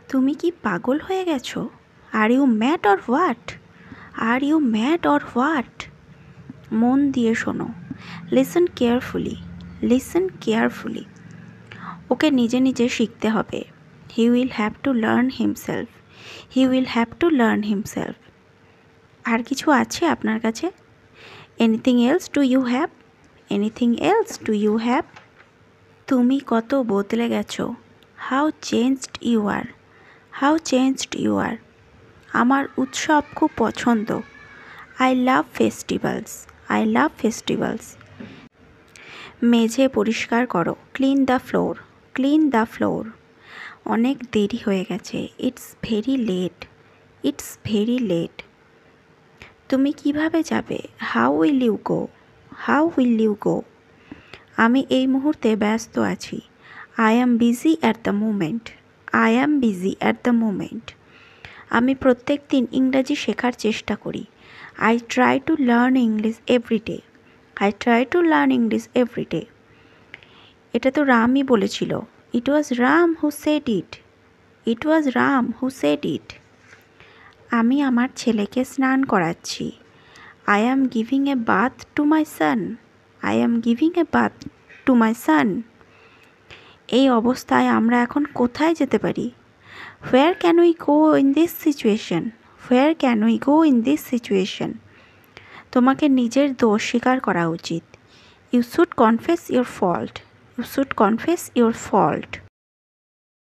তুমি কি পাগল হয়ে গেছো? Are you mad or what? Are you mad or what? মন দিয়ে শোনো। Listen carefully, listen carefully. ওকে নিজে নিজে শিখতে হবে। He will have to learn himself, he will have to learn himself. আর কিছু আছে আপনার কাছে? Anything else do you have? Anything else do you have? তুমি কত বদলে গেছো। How changed you R, how changed you আর। আমার উৎসব খুব পছন্দ। I love festivals, I love festivals. মেঝে পরিষ্কার করো। Clean the floor, clean the floor. অনেক দেরি হয়ে গেছে। It's very late, it's very late. তুমি কিভাবে যাবে? How will you go, how will you go. আমি এই মুহূর্তে ব্যস্ত আছি। I am busy at the moment, I am busy at the moment. আমি প্রত্যেক দিন ইংরাজি শেখার চেষ্টা করি। I try to learn English every day, I try to learn English every day. এটা তো রামই বলেছিল। It was Ram who said it, it was Ram who said it. আমি আমার ছেলেকে স্নান করাচ্ছি। I am giving a bath to my son, I am giving a bath to my son. এই অবস্থায় আমরা এখন কোথায় যেতে পারি? Where can we go in this situation, where can we go in this situation. তোমাকে নিজের দোষ স্বীকার করা উচিত। You should confess your fault, you should confess your fault.